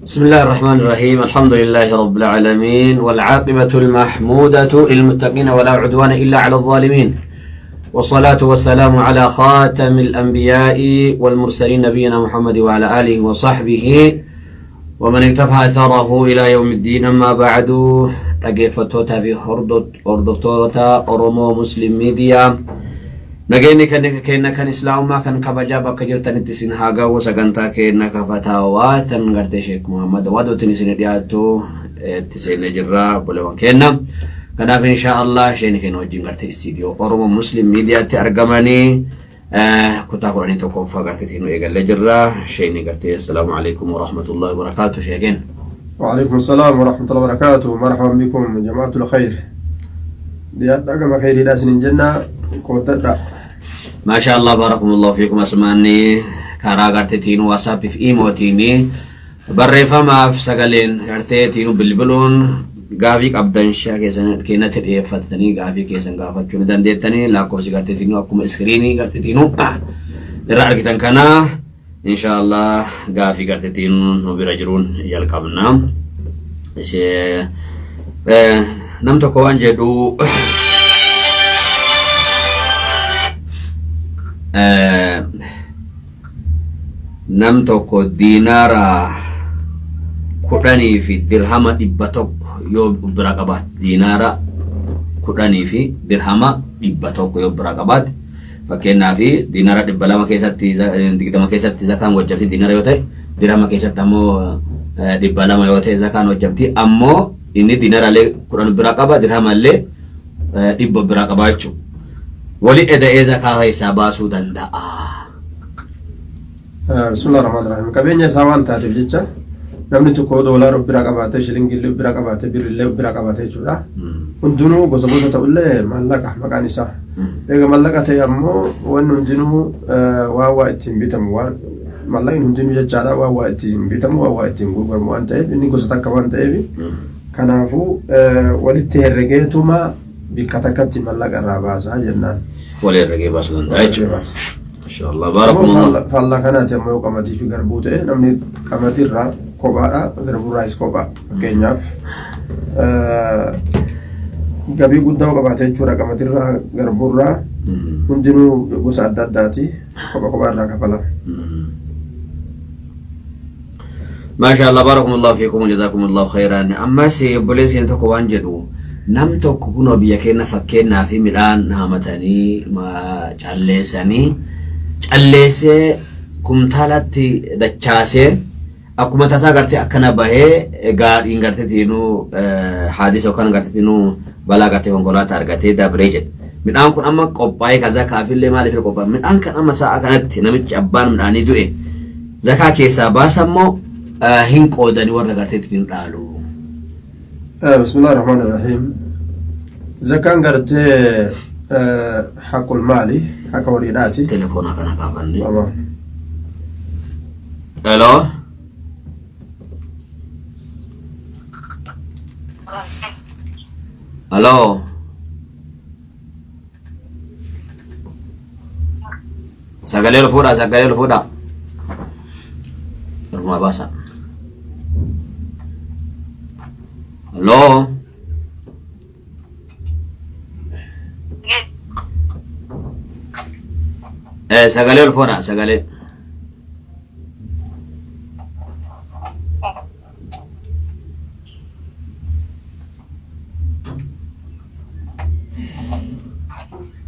بسم الله الرحمن الرحيم الحمد لله رب العالمين والعاقبة المحمودة للمتقين ولا عدوان إلا على الظالمين والصلاة والسلام على خاتم الأنبياء والمرسلين نبينا محمد وعلى آله وصحبه ومن اكتفى أثره إلى يوم الدين. أما بعد رقيفتوتا في هردوتا أورومو مسلم ميديا نجيني كان إسلام ما كان كبجا بكجرت نتسين حاجة وسجنتا كنا كفتاوات نقدر شيخ محمد وادو تنسين دياتو تسين نجرا بلوان كنا كنا إن شاء الله شيء كنا وجين قرت استديو أورومو مسلم ميديا ترجماني كنت أقولني توقف قرت تينو يقال لجرا شيء قرت السلام عليكم ورحمة الله وبركاته شيخين. وعليكم السلام ورحمة الله وبركاته. مرحبا بكم جماعة الخير. ديات أجمع خير داس نجنا كوتا. ما شاء الله باركم الله فيكم أسمعني كارا قرت تينو واساب في إيمو تيني بريفا ما في سجلين قرت تينو بالبلون غافيك أبدان شا كيسن كينا تريه فتني غافيك كيسن غافت شو ندان ديتني لا كوسي قرت تينو أكو مسكريني قرت تينو درار كتان كنا إن شاء الله غافي قرت تينو نبيرجرون يلقبنا شيء نمتو كوان جدو nam tokko diinaara kudhanii fi dirhama 100 yoo bira qabaat diinaara kudhanii fi dirhama 100 yoo bira qabaat fakkeenyaaf diinaara 200 keessatti 20 keessatti zakaan wajjabti diinaara yoo ta'e dirhama keessatti ammoo 200 yoo ta'e zakaan wajjabti ammoo inni diinaara illee 10 bira qaba dirhama illee 100 bira qaba jechuudha. ولي إذا زكاة حسابا سودان دا بسم الله الرحمن الرحيم كبينيا ساوان تاتيف جيتشا نمني تكو دولار براقباته شلينجي براقباته بيرلي براقباته جودا ندونو غوسبوسو تقولي مالك مكاني صح ايغا مالك تي امو وان ندونو واوا اتيم بيتم وان مالك ندونو جاجادا واوا اتيم بيتم واوا اتيم غوغر مو انت اني غوستا كمان تايبي كنافو ولتي رغيتوما بكتكتي مالك الراباسا جنان ولي الرقي باسلان دايتشو ما شاء الله بارك الله فالله كانت يمو قمتي في غربوته نمني قمتي را كوبا غربو رايس كوبا كينياف غبي غداو قباته چورا قمتي را غربو را كنجنو غوسا داداتي كوبا را كفلا ما شاء الله بارك الله فيكم وجزاكم الله خيرا. اما سي بوليس ينتكو وانجدو nam tokko kuno biyya keenya fakkeenyaa fi midhaan haamatanii calleessee kumtaalatti dachaasee akkuma tasaa gartee akkana bahee gaadhiin gartee tiinuu haadisa yookaan gartee tiinuu balaa gartee konkolaataa argatee dabree jedhe midhaan kun amma qophaa'ee ka zakaafillee maaliif qophaa'e midhaan kan amma sa'a kanatti namichi abbaan midhaanii du'e zakaa keessaa baasammoo hin qoodanii warra gartee tiinuu dhaalu. بسم الله الرحمن الرحيم زكاة قرت حق المالي حق وليداتي تليفونك أنا كافني ألو ألو سجلي الفودا rumah basah. Halo. Sagalee ol fuudhaa sagalee.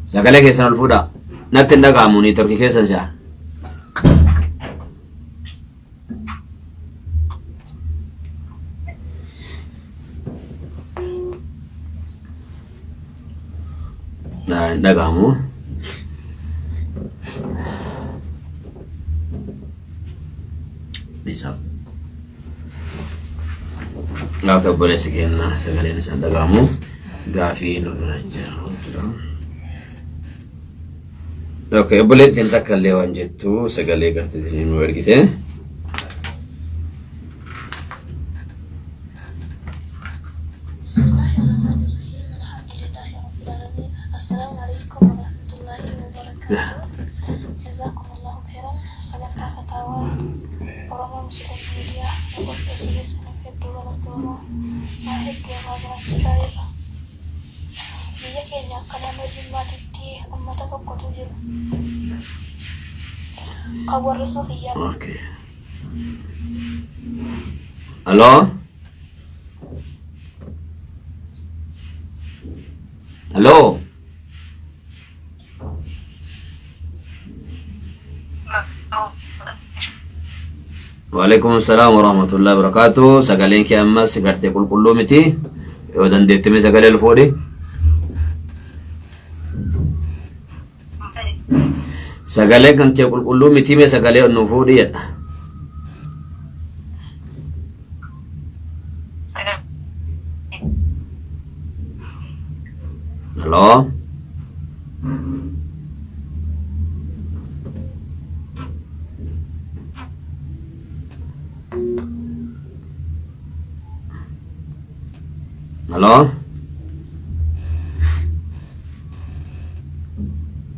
Sagalee keessan ol fuudhaa. Natti hin dhaga'amu ni turkii keessa jira. Dhagahamu bisa nggak boleh sekian sekalian saya dhagahamu gaafii lolaa jiru. Oke boleh tinta kalewan jettu sagalee gartee nu ergite. Assalamualaikum warahmatullahi wabarakatuh. Jazakumullahu khairan. Salam fatwa Oromo Muslim Media. Oromoo waa hedduu irraa jiraachuu jaalladha. Biyya keenya akka naannoo Jimmaatitti uummata tokkotu jiru. Kan warrisuuf iyyaadha. Okay. Hello? Hello? Waalaikumsalam warahmatullahi wabarakatuh. Sagaleen kee ammas gartee qulqulluu miti. Yoo dandeettime sagalee fuudhi. Sagalee kan kee qulqulluu miti mee sagalee nu fuudhi jedha. Hello? Halo?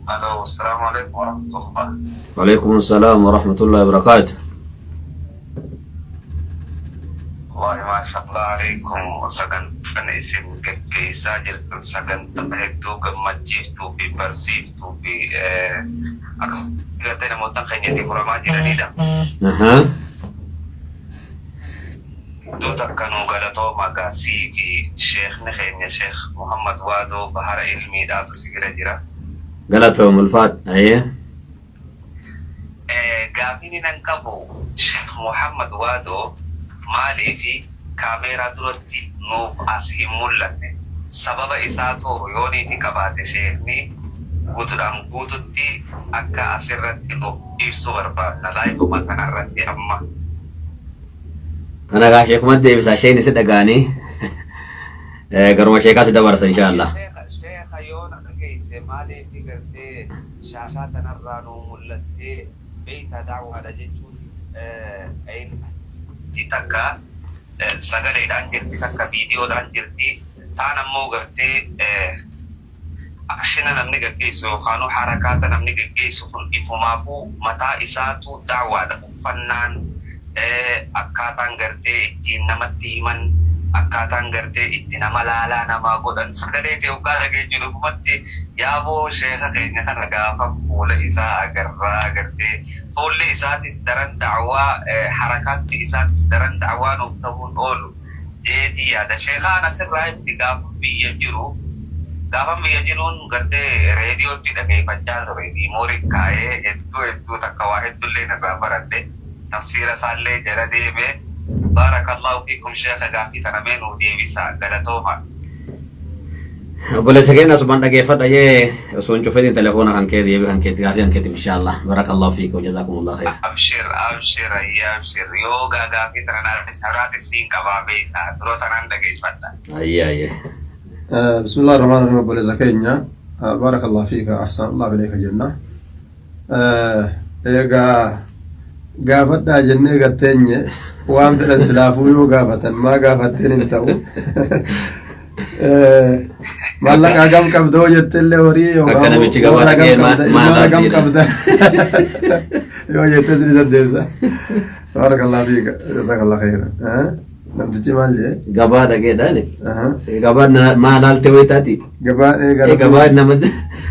Halo, assalamualaikum warahmatullahi. Waalaikumsalam warahmatullahi wabarakatuh. Wah, masyaallah alaikum. Sagantaan isin keisa jirtan sagantaan itu gammachiiftuu fi barsiiftuu fi akka galatee namoota keenya itti furamaa jiranidha. Duuta kanuu galatooma gaasii fi sheekhni keenya Sheekh Muhammad Waadoo bahara ilmiidhaatu si bira jira. Galatoom ulfaat ayee. Gaafini nan qabu Sheekh Muhammad Waadoo maaliifi kaameeraa duratti nuuf as hin mul'anne sababa isaatu yoo niiti qabaate sheekni guutuudhaan guututti akka asirratti nuuf ibsu barbaadna laayifuma kanarratti amma. Kana gaa sheekuma deebisa isheen isi dhagaanii garuma sheekaa si dabarsa inshallah. Sheekha yoo na dhageesse maaliifi gartee shaashaa tanarraa nuu mul'attee beeyta daawwaadha jechuun takka sagaleedhaan jirti takka viidiyoodhaan jirti taan ammoo gartee akshina namni gaggeessu yookaan harakaata namni gaggeessu kun ifumaafuu mataa isaatu daawwaadha uffannaan akkaataan gartee ittiin namatti himan akkaataan gartee itti nama laalaa namaa godhan sagalee ta'e yookaan dhageessu dhugumatti yaaboo sheekha keenya kana gaafa fuula isaa agarraa gartee fuulli isaatis daran da'waa harakaatti isaatis daran da'waa nuuf ta'uun oolu jeetii yaada sheekhaan asirraa itti gaafa biyya jiruun gartee reediyootti dhageeffachaa ture miimoorii kaa'ee hedduu takka waa hedduullee irraa baradhe tafsiira isaallee jala deemee baarakallahu fiikum sheekha gaaffii tanamee nuu deebisa galatooma. Obboleessa keenya asumaan dhageeffadha jee osoo hin cufeetiin telefoona kan kee deebii kan keetti gaaffii kan keetti inshallah barakallahu fiikum jazakumullahu khair. Abshir yoo gaaffii tanaan saraatis siin qabaa beektaa duroo tanaan dhageeffadha. Ayye. Bismillahir rahmanir rahim obboleessa keenya barakallahu fiika ahsanallahu ilayka jenna. Egaa gaafadhaa jennee gatteenye waan fedhan silaafuu yoo gaafatan maa gaafatteen hin ta'u. Mallaqa gam qabdoo jettellee horii yookaan akka namichi gabaa dhaqee maal gam qabda yoo jettee sin saddeessa. Barakallahu fiika jazakallahu khairan. Namtichi maal jee? Gabaa dhaqeedhaan gabaa maalaalte wayitaati. Gabaa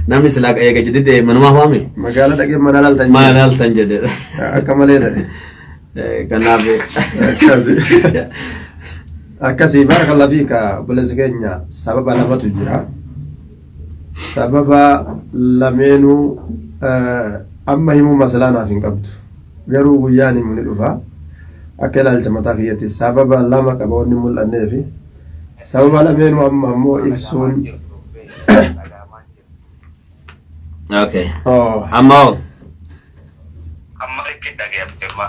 namni silaa eega jedhite manumaa waame. Magaalaa dhaqee maalaaltan jedhe. Akka malee ta'e. Kanaaf akkasii barakallahu fiika obboleessa keenya sababa lamatu jira. Sababa lameenuu amma himuu masalaa naaf hin qabdu. Garuu guyyaan himu ni dhufa. Akka ilaalcha mataa kiyyatti sababa lama qaba wanni mul'annee fi sababa lameenuu amma ammoo ibsuun. Okay. Amma itti dhageeffate ma.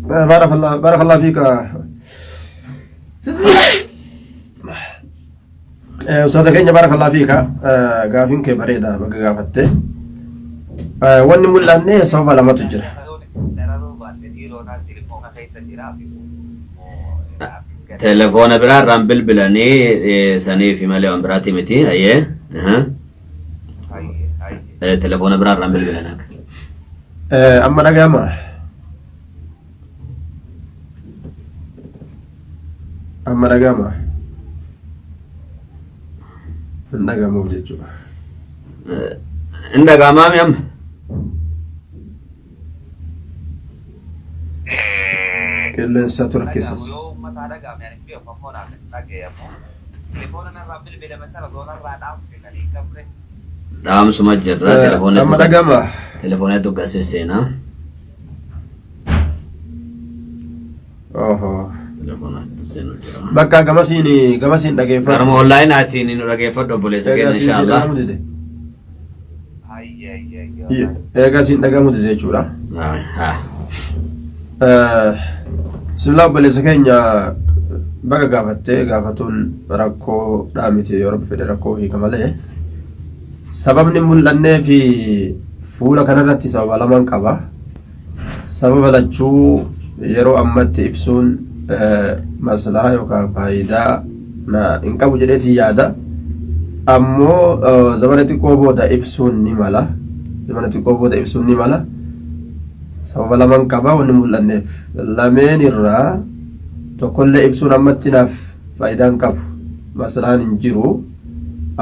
بارك الله فيك أستاذ كينيا بارك الله فيك قافين كي بريدة بقى قافته واني ملاني سوف لما تجرى تلفون برا رامبل بلاني سني في مالي وامبراتي متي ايه تلفون برا رامبل بلانك اما نجا ما أما رقامة النقامة وجدوا عندك أمامي أم كل ساتر كيسس دام سمجر أما رقامة تلفونات تقاسي السينا أوه تلفونات السينا بكا قمسين دقيفة كرم أونلاين آتين إنو رقي فدو بولي سكين إن شاء الله قاسين دقامو دي جورا ها بسم الله بولي سكين بكا قافتون ركو دامتي يا رب فدي ركو هي كمالي سبب نمولن في فولا كنرتي سبب لمن قبا سبب لچو يرو أمت إبسون masalah yookaan faayidaa na hin qabu jedheeti yaada ammoo zamana xiqqoo booda ibsuun ni mala sababa lamaan qaba wanni mul'anneef lameen irraa tokkollee ibsuun ammatti naaf faayidaan qabu masalaan hin jiru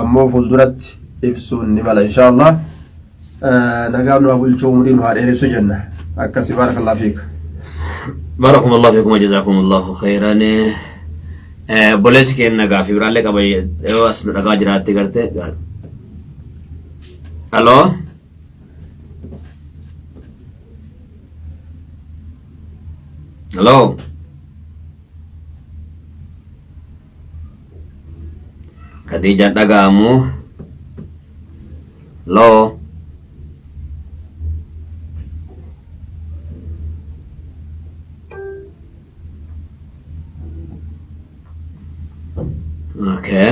ammoo fuulduratti ibsuun ni mala inshaallah nagaan nu bulchuu umriin haa dheeressu jenna akkasi baarakallahu fiik بارك الله فيكم وجزاكم الله خيرا بوليس كين نغا في برالي قبي واس دغا جراتي کرتے الو الو خديجه دغامو لو Okay.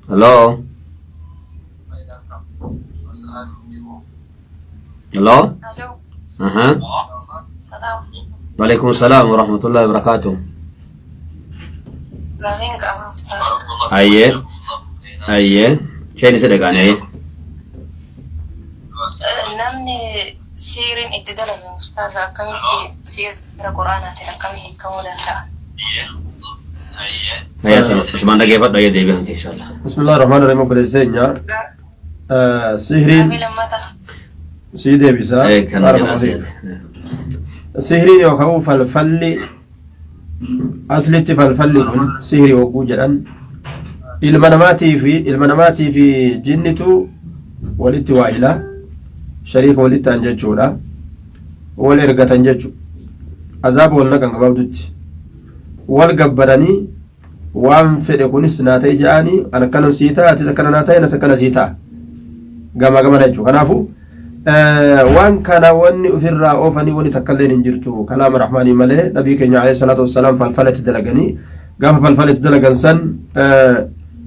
Hello. Hello. Hello. Salam. وعليكم السلام ورحمة الله وبركاته. Gavin ka Ustaz. أيه. شيء نسيت أنا Namni siirin itti dalagan Ustaz akkamitti siira Quraanaatiin akkamitti hiikamuu danda'a? هيا سمعنا كيف بدأ يدي بهم إن شاء الله. بسم الله الرحمن الرحيم بلسينيا سهرين Gaafi lammataa. سيدي بيسا إيه كان جلاسي. سهرين يوكاو فالفلي أصلتي فالفلي كن سهري وقوجا المناماتي في جنتو ولدت وايلا شريك ولدت أنججولا ولرقة أنججو عذاب ولنقن قبابدت والقبراني وان فدكونس ناتي جاني أنا كانوا سيتا أتذكر ناتي نسكن سيتا قام نجو كنافو وان كان وني أفر أوفني وني تكلين انجرتو كلام الرحمن ملي نبي كنيا عليه الصلاة والسلام فالفلت دلقني قام فالفلت دلقن سن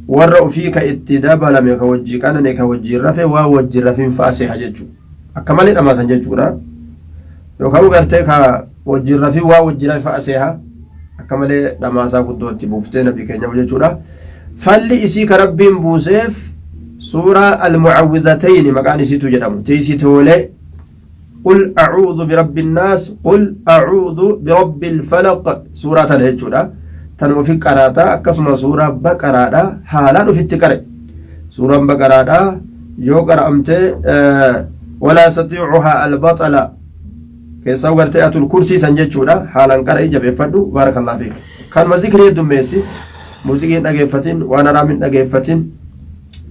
ورأوا فيك اتداب لم يكوجي كان نيكوجي رفي ووجي رفي فاسي حججو أكمل أما سنججونا يوكاو غرتك وجي رفي ووجي رفي فاسيها أكمل لما ساكدو تبوفتين نبي كنيا وججونا فالي إسيك ربين بوسيف سورة المعوذتين مكان سيتو جدام تيسيتو لي قل أعوذ برب الناس قل أعوذ برب الفلق سورة الهجرة تنو في قراءة كسم سورة بقراءة حالا في التكرة سورة بقراءة يو قرأمت ولا يستطيعها البطل كيسا وقرتي الكرسي سنججونا حالا قرأي جب يفدو بارك الله فيك كان مزيكري يدوم ميسي موسيقى نقيفتين وانا رامن نقيفتين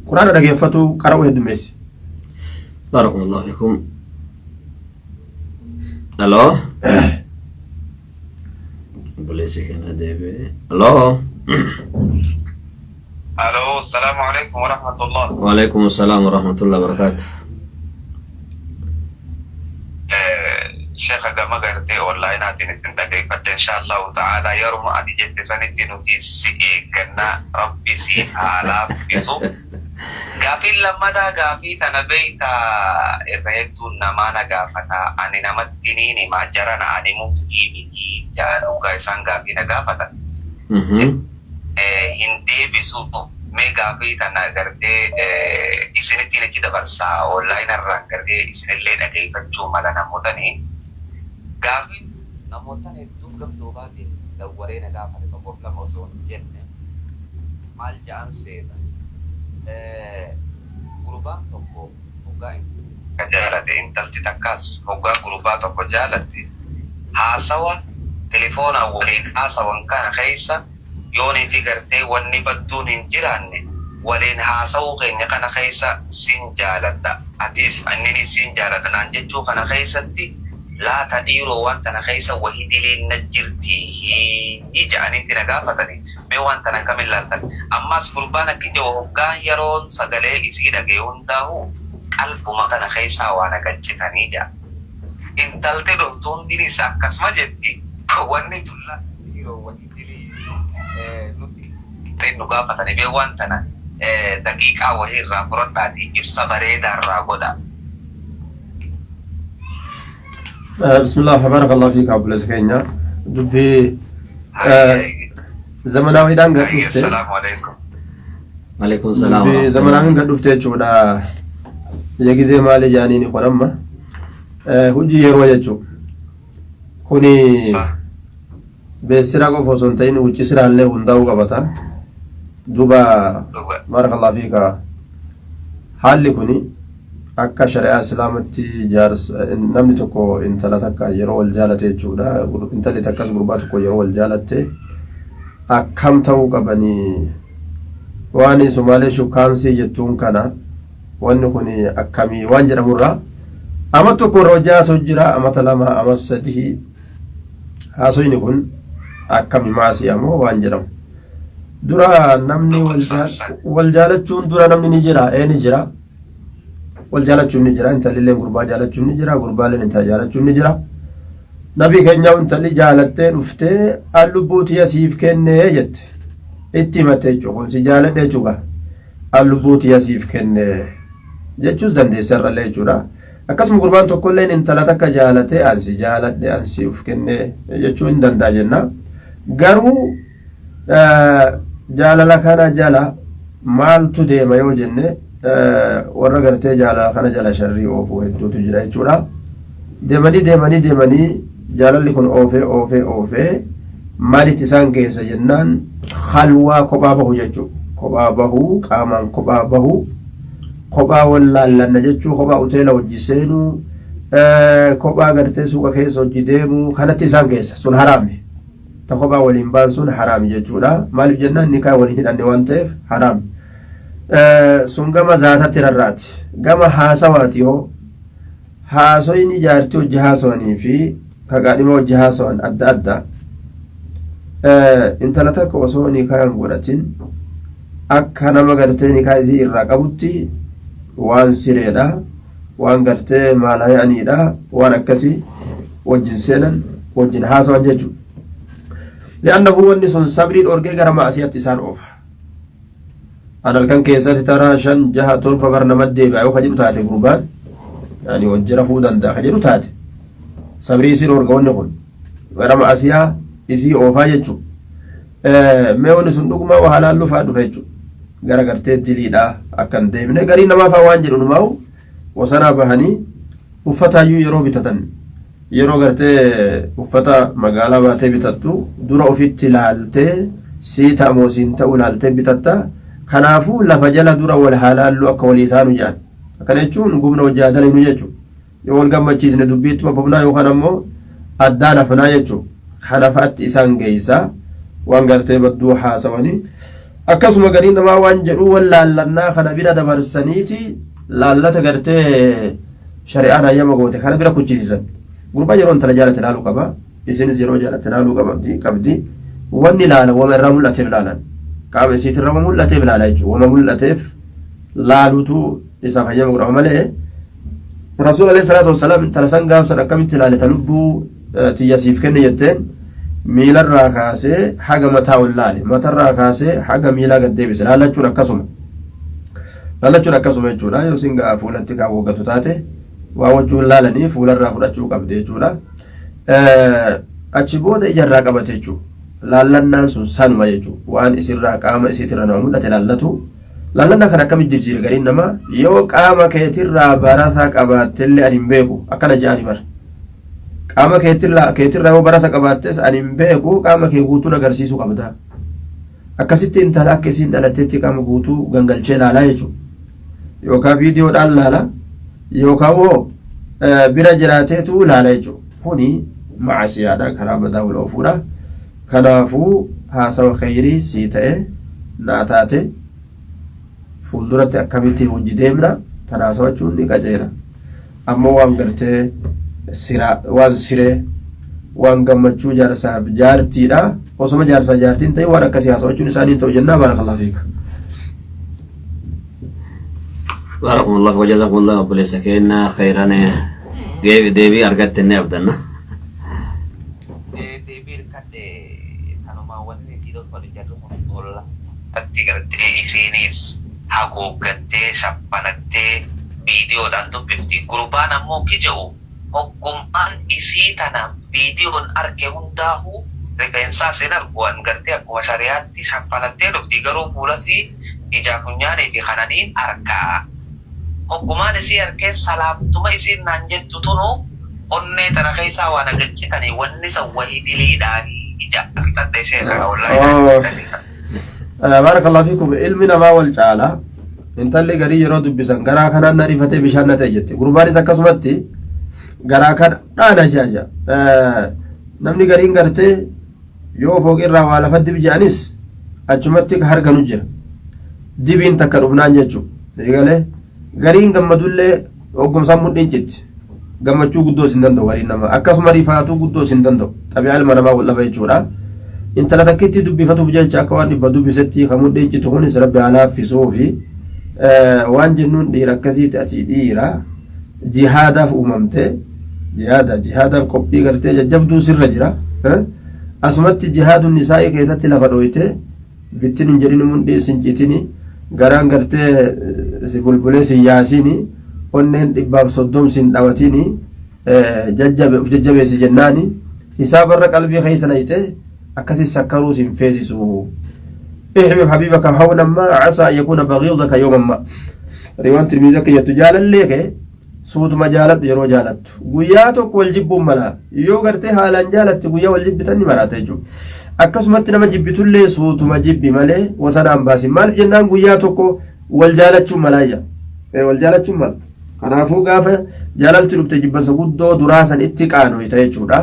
قرآن رجفتو قرأوا هدميسي بارك الله فيكم. الو بوليس كنا ديبي الو الو السلام عليكم ورحمة الله. وعليكم السلام ورحمة الله وبركاته. شيخ كما قلت والله ناتي نسنتك إن شاء الله تعالى يرمى أدي جد سنتي نتي كنا ربي سي على بسو غافي لما دا غافي تنبيتا إرهيتو نمانا غافتا أني نمتنيني ما جرنا أني مفتيني جانو غايسان غافي نغافتا هندي بسو مي غافي تنغرتي إسنتي نجي دبرسا والله نران غرتي إسنتي لين أغيفتو مالا نموتني Gaafin namootaan hedduun gamtoobaatiin dawwalee na gaafate tokkoof lama osoo hin jenne maal ja'an seeta. Gurbaan tokko hoggaa jaalate intalti takkaas hoggaa gurbaa tokko jaalatte haasawa telefoonaa waliin haasawan kana keessa yoonii fi gartee wanni badduun hin jiraanne waliin haasawuu keenya kana keessa sin jaaladha atis annini sin jaaladha naan jechuu kana keessatti laata dhiiroo waan tana keessa wahii diliin na jirtii ija'anitti na gaafatani mee waan tana kamin laaltan ammas gurbaan akka ijoo hoggaan yeroon sagalee isii dhagee hundaahu qalbuma kana keessaa waan agachitanii jaa intalte dhoftuun dinis akkasuma jetti wanni tulla dhiiroo wahii dilii nuti nu gaafatani mee waan tana daqiiqaa wahii irraa fudhadhaatii ibsa bareedaa irraa godha. Bismillah, barakallahu fiik Abdul Zakenya. Dubbi zamanawiidhaan gad dhufte. Assalaamu alaikum. Waalaikum salaam. Dubbi zamanawiin gad dhufte jechuudha. Ija gizee maali jaaniin kun amma hojii yeroo jechuudha. Kuni beessira qofa osoo hin ta'in wucci siraallee hundaa'uu qabata. Duba barakallahu fiik haalli kuni akka shari'aa islaamatti namni tokko intala takka yeroo wal jaalate jechuudha intalli takkas gurbaa tokko yeroo wal jaalatte akkam ta'uu qabanii waan Somaalee shukaansii jettuun kana wanni kun akkamii waan jedhamurraa ama tokko irra hojjaa haasoo jira amata lama ama sadii haasoyni kun akkami maasii ammoo waan jedhamu dura namni wal jaalachuun dura namni ni jira ni jira wal jaalachuun ni jira intalilleen gurbaa jaalachuun ni jira gurbaaleen intala jaalachuun ni jira nabi keenya intalli jaalattee dhuftee allubbuuti asiif kennee jette itti himattee jechuudha si jaaladhee jechuudha allubbuuti asiif kennee jechuus dandeessarrallee jechuudha akkasuma gurbaan tokkolleen intala takka jaalatee ansi jaaladhe ansi uf kennee jechuu hin danda'a jenna garuu jaalala kana jala maaltu deema yoo jenne warra gartee jaalala kana jala sharrii oofuu hedduutu jira jechuudha deemanii jaalalli kun oofee maalitti isaan geessa jennaan khalwaa kophaa bahu jechuu kophaa bahu qaamaan kophaa bahu kophaa wallaallanna jechuu kophaa hoteela hojii seenuu kophaa gartee suuqa keessa hojii deemuu kanatti isaan geessa sun haraami ta kophaa waliin baan sun haraami jechuudha maaliif jennaan nikaa waliin hidhanne waan ta'eef haraami sun gama zaatatti rarraati gama haasawaati yoo haasoyni jaartii hojii haasawanii fi kagaadhima hojii haasawan adda adda intala takka osoo nikaa hin godhatin akka nama gartee nikaa isii irraa qabutti waan sireedha waan gartee maalaayaniidha waan akkasii wajjin seenan wajjin haasawan jechuudha li'annahu wanni sun sabrii dhorgee gara maasiyatti isaan oofa an halkan keessatti taraa 5 6 7 barnama deebi'a yoo kajedhu taate gurbaan yani wajji rafuu danda'a kajedhu taate sabrii isii dhorga wanni kun gara maasiyaa isii oofaa jechuudha mee wanni sun dhuguma waa halaan lufaa dhufe jechuudha gara gartee diliidha akkan deemne garii namaafaa waan jedhu numaa'u wasanaa bahanii uffataayyuu yeroo bitatan yeroo gartee uffata magaalaa baatee bitattu dura ofitti ilaaltee sii ta'amoo siin ta'uu ilaaltee bitatta kanaafuu lafa jala dura wal haalaallu akka walii taanu jedhan akkana jechuun gumna hojjaa dalaynu jechuudha yoo wal gammachiisne dubbiittuma fufnaa yookaan ammoo addaan hafnaa jechuudha kanafaatti isaan geessaa waan gartee badduu haasawanii akkasuma gariin namaa waan jedhu wal laallannaa kana bira dabarsaniiti laallata gartee shari'aan hayyama goote kana bira kuchisiisan gurbaa yeroo intala jaalate ilaaluu qaba isinis yeroo jaalate ilaaluu qabdi wanni ilaala wama irraa mul'ateef ilaalan qaama isiitirra wama mul'ateef ilaala jechuudha wama mul'ateef laaluutu isaaf hayyama godhama malee rasuul alayhi salaatu wassalaam intala san gaafsan akkamitti ilaaleta lubbuu tiyyasiif kenne jetteen miilarraa kaasee haga mataa wallaale matarraa kaasee haga miilaa gad deebise laallachuun akkasuma jechuudha yoo singa fuulatti kaawwatu taate waa wajjuun laalanii fuularraa fudhachuu qabde jechuudha achi booda ijarraa qabate jechuudha laallannaan sun sanuma jechuudha waan isirraa qaama isiitirra nama mul'ate laallatu laallannaa kan akkamitti jijjiire gariin nama yoo qaama keetirraa barasaa qabaattellee ani hin beeku akkana je'ani bara qaama keetirraa yoo barasa qabaattes ani hin beeku qaama kee guutuun agarsiisuu qabda. Akkasitti intala akka isiin dhalatteetti qaama guutuu gangalchee laalaa jechuudha. Yookaan viidiyoodhaan laala yookaan hoo bira jiraateetu laala jechuudha. Kuni macaasiyaadha karaa badaa wal oofuudha. Kanaafuu haasawa khayrii sii ta'e naa taate fuulduratti akkamitti hojii deemna tanaasawachuun ni qajeela. Ammoo waan gartee waan siree waan gammachuu jaarsaaf jaartiidha. Osoma jaarsaa jaartiin ta'e waan akkasii haasawachuun isaanii ta'u jennaa baarakallahu fiik. باركم الله وجزاكم الله أبو لسكينا خيرا ديبي أرقدت الني أبدنا deebiin kadhe kanuma wanni dhiirota waliin jedhu kun tola atti gartee isiinis haguuggattee shaffanattee viidiyoodhaan dubbifti gurbaan ammoo kija'u hoggummaan isii tana viidiyoon arge hundaahu rifeensaa seen arguan gartee akkuma shariyaatti shaffanattee dhufti garuu fuulasii ijaa funyaanii fi kananiin argaa hoggumaan isii argee salaamtuma isiin naan jettu tunu onnee tana keessaa waan agachitanii wanni san wahii diliidhaanii ija fixadhe ishee kana wallaahi. Baarakallahu fiikum ilmi namaa wal caala intalli garii yeroo dubbisan garaa kanaan na rifatee bishaan na ta'e jette gurbaanis akkasumatti garaa kana dhaana jaaja namni gariin gartee yoo fooqirraa waa lafa dibi jedhanis achumatti harganu jira dibiin takka dhufnaan jechuudha eegalee gariin gammadullee oggumsaan mudhiin citti. Gammachuu guddoo sin danda'u gariin nama akkasuma rifaatuu guddoo sin danda'u xabi'aa ilma namaa wal lafa jechuudha. Intala takkitti dubbifatuuf jecha akka waan dhibba dubbisetti kan mudhiin citu kunis rabbi halaaffisuu fi waan jennuun dhiira akkasiiti ati dhiira jihaadaaf uumamte jihaadaaf qophii gartee jajjabduu sirra jira. Asumatti jihaadun nisaa'ii keessatti lafa dhooyte bittin hin jedhini mudhii sin citini garaan gartee si bulbulee si yaasini onneen 130 sin dhawatini uf jajjabeessi jennaani hisaabarra qalbii keeysan ayte akkasi sakkaruu sin feesisu ihbib habibaka hawnan ma asa an yakuna baghidaka yawman ma riwaan tirmizi akka jettu jaalalleeke suutuma jaaladhu yeroo jaalattu guyyaa tokko wal jibbuun mala yoo gartee haalaan jaalatti guyyaa wal jibbitan ni maraata jechuudha. Akkasumatti nama jibbitullee suutuma jibbi malee wasanaan baasin maaliif jennaan guyyaa tokko wal jaalachuun malaayya wal jaalachuun mala. Kanaafuu gaafa jaalalti dhufte jibbansa guddoo duraasan itti qaanoyta jechuudha.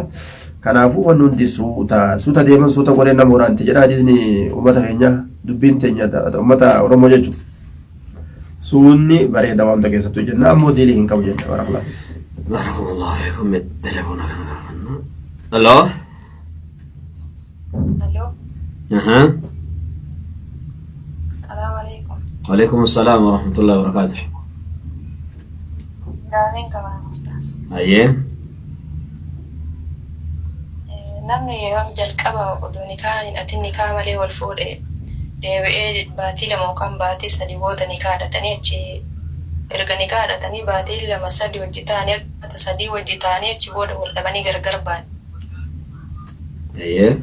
Kanaafuu wanni hundi suuta deeman suuta qoreen nama waraanti jedha hadiisni uummata keenya dubbiin teenya uummata Oromoo jechuudha. Suunni bareeda waanta keessattuu jenna ammoo diilii hin qabu jenna barakallahu. Barakallahu fiikum telefoona kana gaafanna. Halloo. Halloo. Salaamu alaikum. Waalaikum salaam wa rahmatullahi wa barakatuh. Gaafiin qabaa Ustaas. Ayyee. Namni yoo jalqaba odoo nikaa hin atin nikaa malee wal fuudhee deebi'ee baatii lama yookaan baatii sadii booda nikaa hidhatanii achi erga nikaa hidhatanii baatii lama sadii wajji ta'anii akka sadii wajji ta'anii achi booda wal dhabanii gargar ba'an. Ayyee.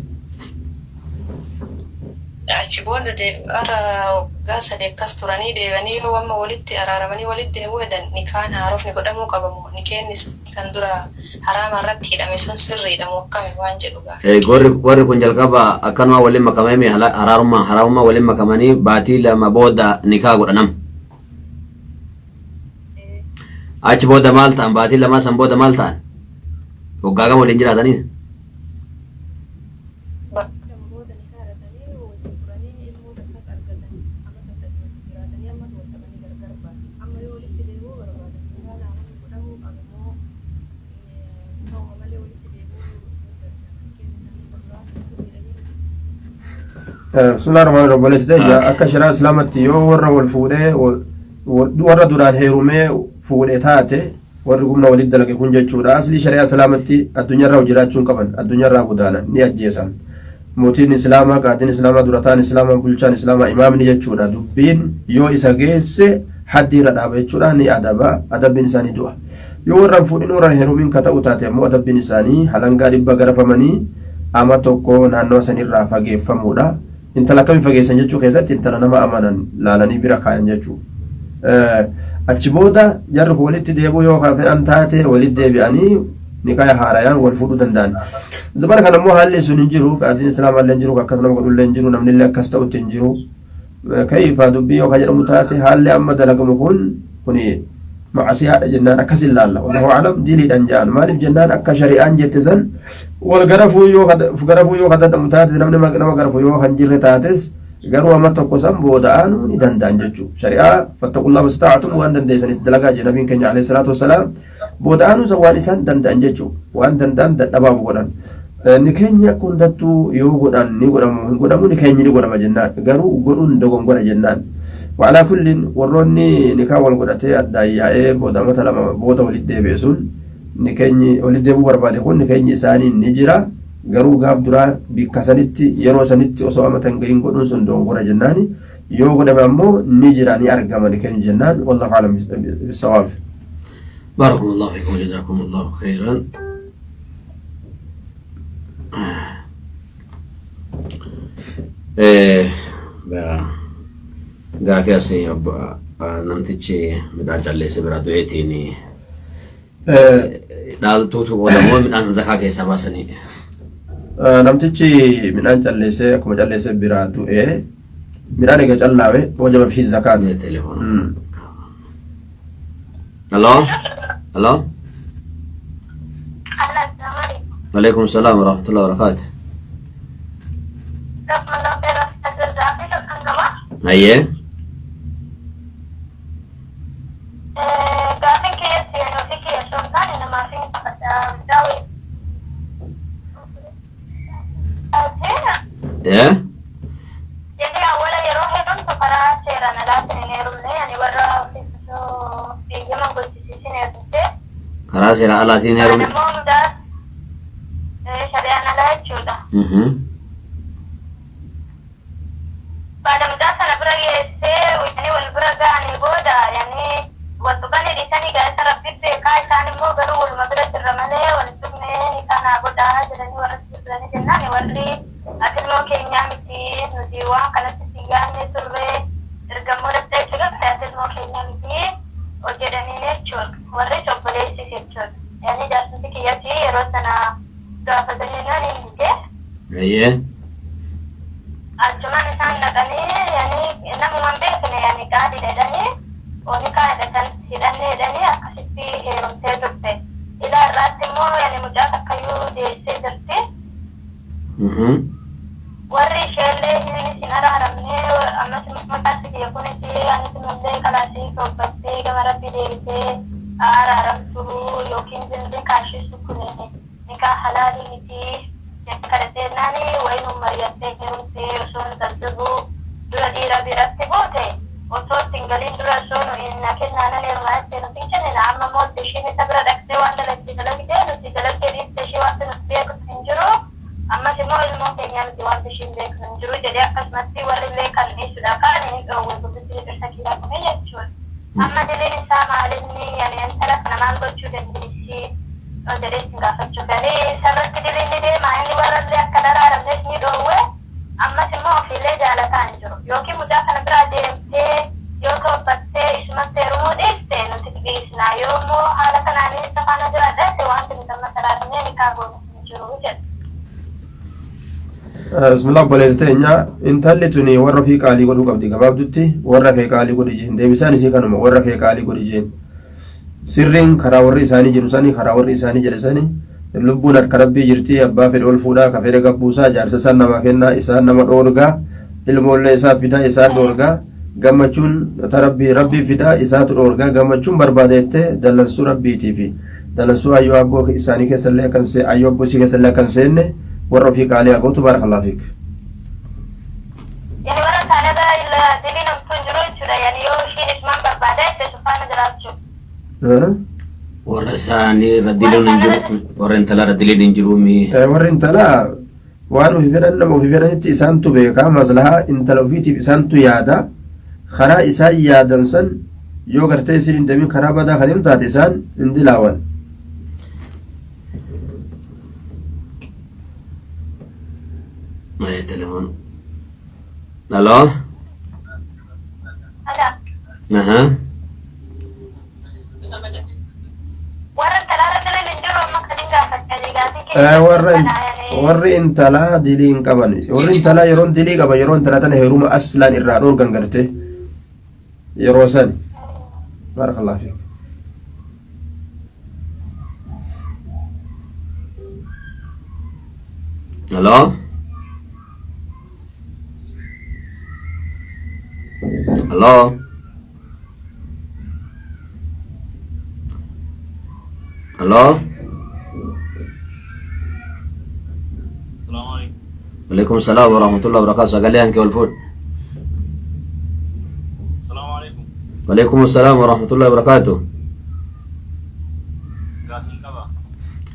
Achi booda waggaa sadii akkas turanii deebi'anii yoo amma walitti araaramanii walitti deemuu hedan nikaan haarofni godhamuu qabamu nikeenni kan dura haraama irratti hidhame sun sirriidhamu akkami waan jedhu gaafa. Warri kun jalqaba akkanuma waliin makamanii haraamummaa waliin makamanii baatii lama booda nikaa godhanam. Achi booda maal ta'an baatii lama san booda maal ta'an? Waggaa gama waliin jiraatanii? Bismillahirrahmanirrahim. Boleh akka shari'a islaamatti yoo warra wal fuudhee warra duraan heerumee fuudhee taate warri gumna walitti dalage kun jechuudha. Asli shari'a islaamatti addunyaarraa jiraachuun qaban addunyaarraa godaanan ni ajjeesan. Mootiin islaamaa qaatiin islaamaa durataan islaamaa bulchaan islaamaa imaamni jechuudha. Dubbiin yoo isa geesse haddiirra dhaaba jechuudha ni adabbiin isaanii du'a. Yoo warra fuudhin warra heerumiin ka ta'u taate ammoo adabbiin isaanii halangaa 100 garafamanii ama tokko naannoo sanirraa fageeffamuudha. Intala kami fageessan jechuu keessatti intala nama amanan laalanii bira kaayan jechuu. Achi booda jarri walitti deebi'uu yoo fedhan taate walitti deebi'anii nikaya haarayaan wal fuudhuu danda'an zamana kana immoo haalli sun hin jiru qaadiin islaamaa illee hin jiru akkas nama godhu illee hin jiru namni illee akkas ta'utti hin jiru kayfa dubbii yoo ka jedhamu taate haalli amma dalagamu kuni macasiyaadha jennaan akkas ilaalla wallahu aclam diiniidhaan ja'an maaliif jennaan akka shari'aan jette san wal garafuu yoo kadhadhamu taate namni nama garafu yoo kan jirre taates garuu amma tokko san booda'aanuu ni danda'an jechuu shari'aa fattaqullaa mastata'tum waan dandeessanitti dalagaa jedhe nabiin keenya alayhi salaatu wassalaam booda'aanuu san waan isaan danda'an jechuu waan danda'an dadhabaaf godhan ni keenya akka hundattuu yoo godhan ni godhamu ni keenyi ni godhama jennaan garuu godhuun dogongora jennaan وعلى كل وروني نكاح والقدتي الدايعة بودا مثلا بودا ولدي بيسون نكني ولدي بو بربادي كون نكني ساني نجرا غرو غاب درا بكسانيتي يرو سانيتي وسوامة غين كون سندون ورا جناني يو غدا مامو نجراني ارغما نكني جنان والله اعلم بالصواب بارك الله فيكم وجزاكم الله خيرا gaafi asii namtichi midhaan calleesse bira du'eetiin dhaaltuutu godhamoo midhaan zakaa keessaa baasanii namtichi midhaan calleesse akkuma calleesse bira du'e midhaan egaa callaawe wajaba fi zakaat halo halo وعليكم السلام ورحمة الله وبركاته أيه ya jadi awalnya ya roh itu para cairan ada nerulnya yani warna itu dia mengikuti sisi nerulnya karena sih ala sini nerulnya mau muda syariah nada sudah pada muda sana beragi ini wal beraga ani boda yani waktu kan di sana gak sarap itu kai sana mau baru wal madrasah ramale wal tukne ni kana boda jadi waras jadi jenah ni wali akhirnya kayaknya mesti nudiwa kalau sesiannya survei tergambar dari juga akhirnya kayaknya mesti oke dan ini cur warna coklat sih cur yani jadi nanti kayak sih rosana berapa tadinya nih gitu iya cuma misalnya tadi yani enak mengambil kena yani kah di dadanya oh ini kah ada kan sidangnya dadanya kasih sih herum terus ila rasimu yani mudah kayu di sederti warri shelle ini sinara haramne amma semata sih ya punya sih anu semuanya kalau sih properti kamera video itu haram tuh yokin jadi kasih suku nih nikah halal ini yang kada nani wai nomor ya teh nurute son tertubu dua dira birate bote oto tinggalin dua son in nakin nana ne mas te no pinche ne amma mo te shine tabra dakte wanda lagi dalam ide no ti dalam ke te shi wanda no te ko tinjuro amma se mo ilmo ke nyam ti wanda shine ke tinjuro jadi akas masti wale le kan ni sudah kan ni ko wo te te sakira ko ne chul amma dele ni sama alini yani antara kana mango chude ni dari tinggal kecukani sabar kecil ini main luar lihat kadar ada ni doa amma semua file jalan kanjur yoki muda kan berada di yoko patte isma terumu deste nanti kisna yo mo hala kan ani sakana berada sewan tentang masalahnya ni kago juru jet bismillah boleetenya intalli tuni warra fi qaali godhu qabdi gabaabdutti warra kee qaali godhi jeen deebisaan isii kanuma warra kee qaali godhi jeen sirriin karaa warri isaanii jiru sanii karaa warri isaanii jedhe sanii lubbuun harka rabbii jirti abbaa fedhe ol fuudhaa ka fedhe gabbuusaa jaarsa isaan nama kennaa isaan nama dhoorgaa ilmoollee isaa fidaa isaan dhoorgaa gammachuun ta rabbii fidaa isaatu dhoorgaa gammachuun barbaadeette dallansuu rabbiitiifi dallansuu ayyoo abboo isaanii keessallee akkan ayyoo abboo isii keessallee akkan seenne warra ofii qaalii agootu barakallahu fiik yani warra taanaga illa dilin amtun jiru jechuudha yani yoo ishiin ismaan barbaadeette sufaana jiraachuu warra isaanii raddileen hin jiru warra intalaa raddileen hin jiru mi warra intalaa waan ofii fedhan nama ofii fedhanitti isaantu beekaa maslahaa intala ofiitiif isaantu yaada karaa isaan yaadan san yoo gartee isin hin deemin karaa badaa kan taate isaan hin dilaawan telepon halo ada warra talaara dele linjiro amma kadinga warri intalaa dilii hin qaban warri intalaa yeroon dilii qaba yeroon intalaa tana heeruma aslaan irraa dhoorgan garte yeroo san barakallahu fiik. Hello? Hello? Hello? وعليكم السلام ورحمة الله وبركاته. سأقليان كيف الفول؟ السلام عليكم. وعليكم السلام ورحمة الله وبركاته.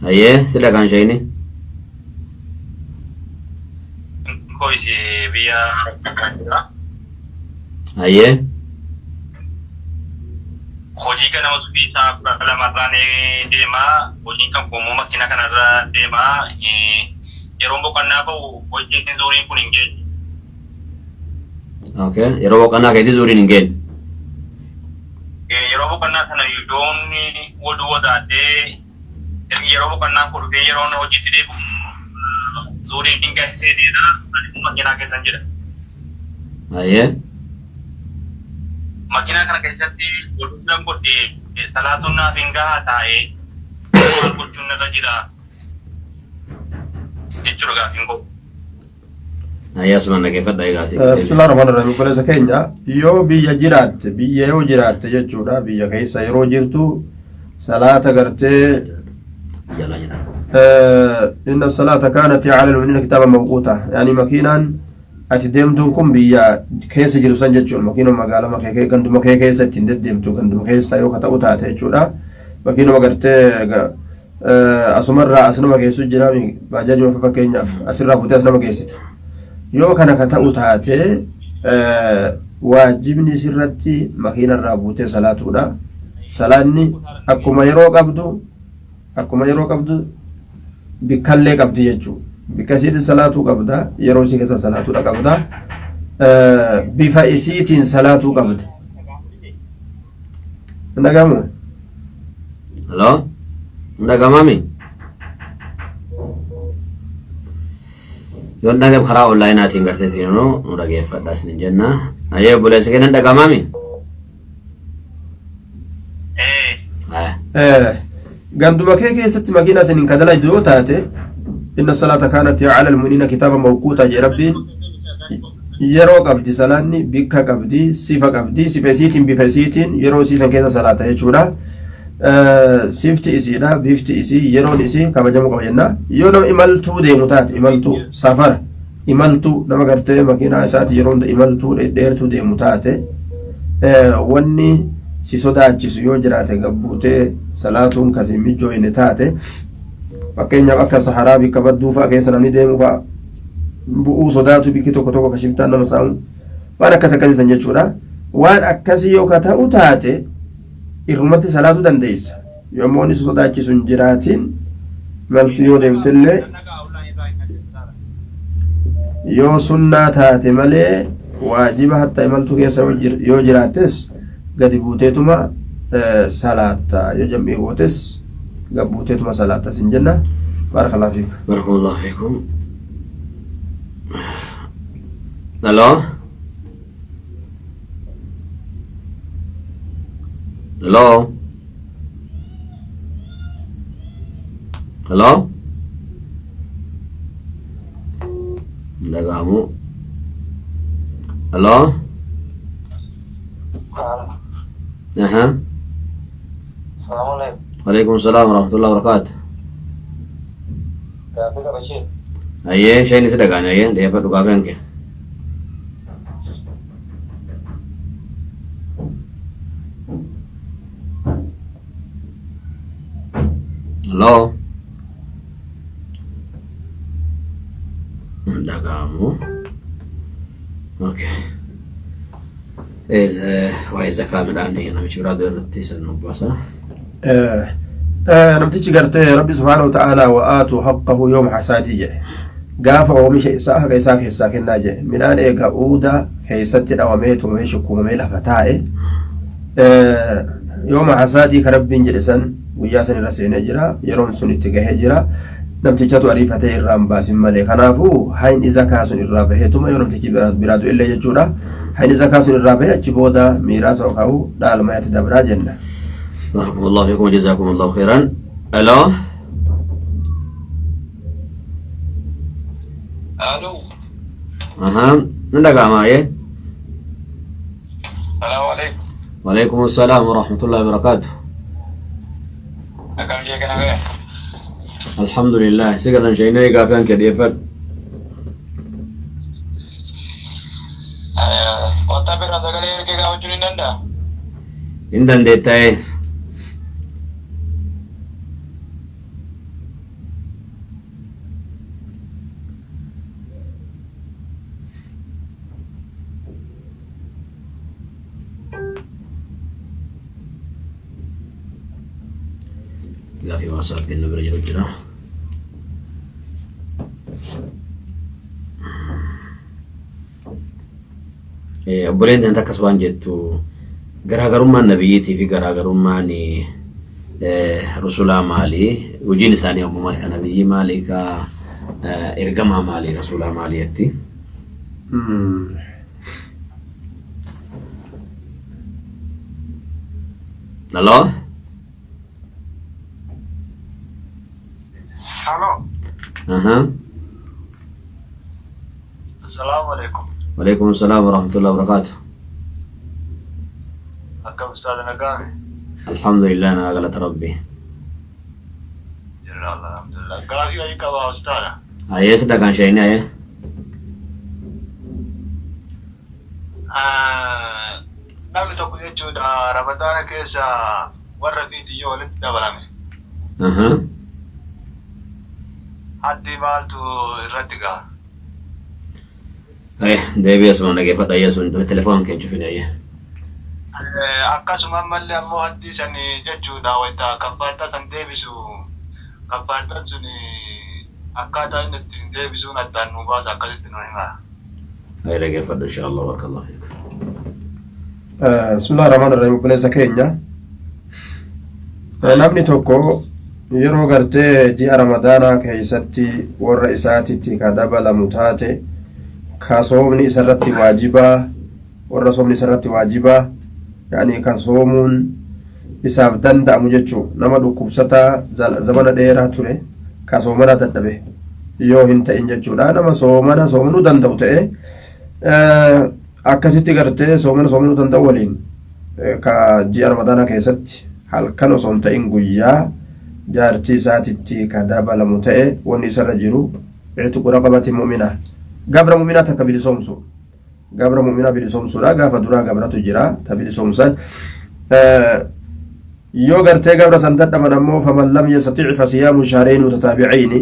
أيه سلا كان شيني. كويسي بيا. أيه. Hojii kana wasu biisaa lamarraan deemaa hojiin kan koomuu makiina kanarra deemaa yeroo boqonnaa bahu hojiin zuuriin kun hin geenye. Okay, yeroo boqonnaa keetii zuuriin hin geenye. Yeroo boqonnaa sana iddoon waduu wadaatee yeroo boqonnaan kun dhufee yeroo hojiitti deebi'u zuuriin hin gaheedha makiinaa keessan jira. Ayyee. Makiinaa kana keessatti waduudhaan godhee talaatuun naaf hin gahaa taa'ee maal gochuun irra jira jechuudha gaafiin koo. Ayyaas mana keeffadha eegaati. Bismillah ar-Rahmaan ar-Rahiim. Obboleessa keenya yoo biyya jiraatte biyya yoo jiraatte jechuudha biyya keessa yeroo jirtu salaata gartee inna salaata kaanat ala al-mu'miniina kitaaban mawquuta yani makiinaan ati deemtuun kun biyya keessa jiru san jechuudha makiinuma magaalaa makee ganduma kee keessa ittiin deddeemtu ganduma keessa yoo ta'u taate jechuudha makiinuma gartee asumarraa as nama geessu jira baajaajuma fakkeenyaaf asirraa fuutee as nama geessite yoo kana ka ta'u taate waajibni sirratti makiinarraa buutee salaatuudha salaanni akkuma yeroo qabdu bikkallee qabdi jechuudha bikka isiitiin salaatuu qabda yeroo isii keessa salaatuudha qabda bifa isiitiin salaatuu qabdi. Ndagamu? Hello? Ndagamami? Yoo ndagam karaa onlaayinaatiin garteetiin nu dhageeffadhaas ni jenna. Ayyee buleessa kenna ndagamami? Ganduma kee keessatti makiinaa saniin kadala yoo taate inna salaata kaanat ala al-mu'miniina kitaaban mawquuta jee rabbiin yeroo qabdi salaanni bikka qabdi sifa qabdi sifesiitiin bifesiitiin yeroo isiisan keessa salaata jechuudha. Sifti isiidha bifti isii yeroon isii kabajamu qaba jenna. Yoo nama imaltuu deemu taate imaltuu safara imaltuu nama gartee makiinaa isaati yeroon imaltuu dheertuu deemu taate wanni si sodaachisu yoo jiraate gabbuutee salaatuun kasii mijjooyne taate fakkeenyaaf akka saharaa bikka badduu fa'a keessa namni deemu fa'a bu'uu sodaatu bikki tokko tokko kashiftaan nama saamu waan akkas akkasiisan jechuudha. Waan akkasii yoo ka ta'u taate irrumatti salaatuu dandeessa yommuu inni sodaachisu hin jiraatiin imaltuu yoo deemtillee yoo sunnaa taate malee waajiba hatta imaltuu keessa yoo jiraattes gadi buuteetuma salaata yoo jam'ii gootes gabbuuteetuma salaata sin jenna. Barakallahu fiikum. Barakallahu fiikum. Hello? Hello? Hello? Ndagamu? Hello? Aha. Assalamualaikum. Waalaikumsalam warahmatullahi wabarakatuh. Gaaffii qaba ishee. Ayyee shayni si dhagaan ayyee deebi'aa dhugaa kan kee. Hello? Ndagamu? Okay. Waa'ee zakaa midhaan namichi biraa irratti sannu baasa. Namtichi gartee rabbi subhaanahu wa ta'aalaa wa'aatu haqqahu yooma hasaatii jedhe gaafa oomisha isaa haqa isaa keessaa kennaa jedhe midhaan eega uuda keessatti dhawamee tumamee shukkuumamee lafa taa'e yooma hasaatii ka rabbiin jedhe san guyyaa san irra seenee jira yeroon sun itti gahee jira namtichatu ariifatee irraa hin baasin malee kanaafuu hayin isa kaasun irraa baheetuma yoo namtichi biraatu illee jechuudha hayin isa kaasun irraa bahee achi booda miiraasa okaa'u dhaalmayaatti dabraa jenna. Barakallahu fiikum wa jazakumullahu khairan. Hello. Halo. Aha, ndagama ye. Assalamualaikum. Waalaikumsalam warahmatullahi wabarakatuh. Akam dia kenapa? Alhamdulillah, sekarang saya ini gafian ke Devon. Kota berada kali ke kau curi nanda. Indan detai. Gafi WhatsApp ini berjalan. Obboleen tan takkas waan jettu garaagarummaan nabiyyiitii fi garaagarummaan rasulaa maali? Hojiin isaanii ammoo maali? Ka nabiyyi maali? Ka ergamaa maali? Rasulaa maali jetti? Halo? Halo. Aha. Assalamualaikum. Waalaikumsalam warahmatullahi wabarakatuh. Akam Ustaz Nagar. Alhamdulillah na galat Rabbi. Alhamdulillah. Gafi lagi kau Ustaz. Ayah sedangkan saya ini ayah. Namni tokko jechuudha Ramadaana keessa warra fiidiyyoo walitti dabalame. Aha. Haddi maaltu irratti ga'a? Deebi'ee sun dhageeffadha ayyaa sun telefoon keenya cufine ayyaa. Akkasuma ammallee ammoo haddi san jechuudha wayita kaffaartaa san deebisu kaffaartaan sun akkaataa inni ittiin deebisuun addaan nu baasa akkasitti nu himaa. Ayyaa dhageeffadha inshaallah barakallahu fiik. Bismillaahi rahmaani rahiim obboleessa keenya namni tokko yeroo gartee ji'a ramadaanaa keessatti warra isaatitti ka dabalamu taate ka soomni isarratti waajibaa warra soomni isarratti waajibaa yaani ka soomuun isaaf danda'amu jechuu nama dhukkubsataa zamana dheeraa ture ka soomana dadhabe yoo hin ta'in jechuudha nama soomanuu danda'u ta'e akkasitti gartee soomanuu danda'u waliin ka ji'a ramadaanaa keessatti halkan osoo hin ta'in guyyaa jaartii isaatitti ka dabalamu ta'e wanni isarra jiru ictiqu raqabati mu'minaa gabra mu'minaa takka bilisoomsu gabra mu'minaa bilisoomsuudha gaafa duraa gabratu jira ta bilisoomsan yoo gartee gabra san dadhaban ammoo faman lam yastati' fa siyaamu shahrayni mutataabi'ayni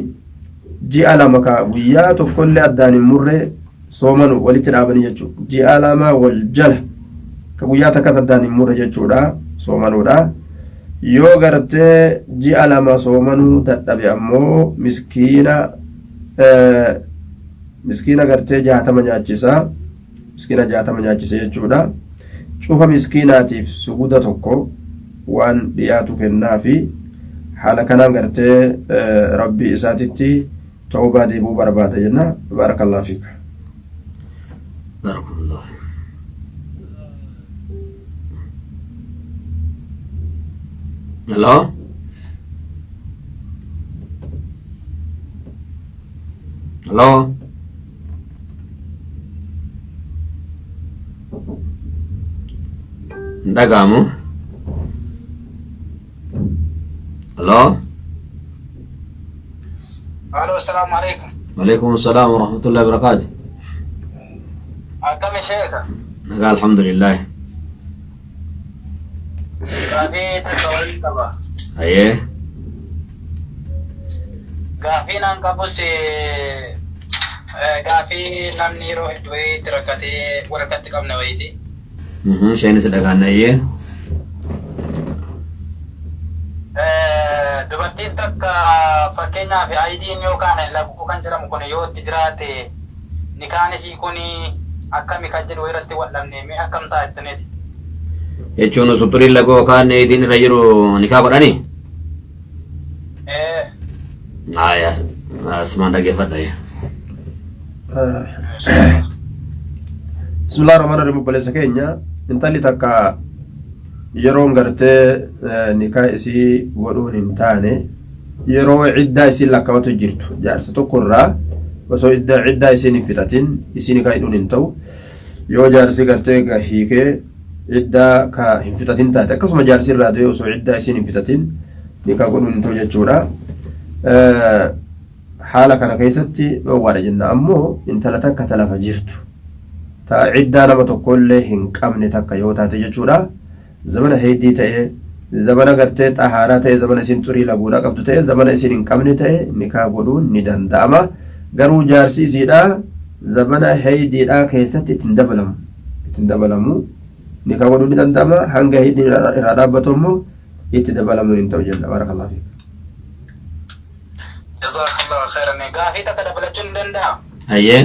ji'a lama ka guyyaa tokkollee addaan hin murre soomanu walitti dhaabanii jechuudha ji'a lama wal jala ka guyyaa takkas addaan hin murre jechuudha soomanuudha yoo gartee ji'a lama soomanuu dadhabe ammoo miskiina gartee 60 nyaachisa miskiina 60 nyaachisa jechuudha cufa miskiinaatiif suguda tokko waan dhiyaatu kennaafi haala kanaan gartee rabbii isaatitti tawbaa deebuu barbaada jenna barakallahu fiik. Barakallahu fiik. Halo? Halo? Ndagamu? Halo? Halo, assalamualaikum. Waalaikumsalam warahmatullahi wabarakatuh. Akkami sheeka? Nagaa alhamdulillah. Gaafii takka waliin qaba. Ayee. Gaafii naan qabus gaafii namni yeroo hedduu itti rakkatee waraqatti qabna wayiiti. Isheenis dhagaan ayyee. Dubartiin takka fakkeenyaaf ayidiin yookaan laguu kan jedhamu kun yoo itti jiraate nikaan ishii kun akkami kan jedhu irratti wal'amne mee akkam ta'a jettaniiti. Jechuun suturiin lagoo yookaan ayidiin irra jiru nikaa godhani? ya asman dage fadai Bismillahirrahmanirrahim. Balesa keenya intali takka yeroo gartee nikaa isii godhuun hin taane yeroo iddaa isii lakkawatu jirtu jaarsa tokkorraa osoo iddaa isiin hin fixatin isii nikaa hidhuun hin ta'u yoo jaarsi gartee hiikee iddaa ka hin fixatin taate akkasuma jaarsi irraa ta'e osoo iddaa isiin hin fixatin nikaa godhuun hin ta'u jechuudha. Haala kana keessatti dhoowwaadha jenna ammoo intala takka talafa jirtu ta iddaa nama tokkollee hin qabne takka yoo taate jechuudha. Zamana heddii ta'e zamana gartee xahaaraa ta'e zamana isin xurii laguudha qabdu ta'e zamana isin hin qabne ta'e nikaa godhuun ni danda'ama. Garuu jaarsi isiidha zamana heddiidhaa keessatti ittiin dabalamu nikaa godhuun ni danda'ama. Hanga heddii irraa dhaabbatu immoo itti dabalamuu hin ta'u jenna. Barakallahu fiik. Jazakallahu khairan. Gaafii takka dabalachuu ni danda'a. Hayyee.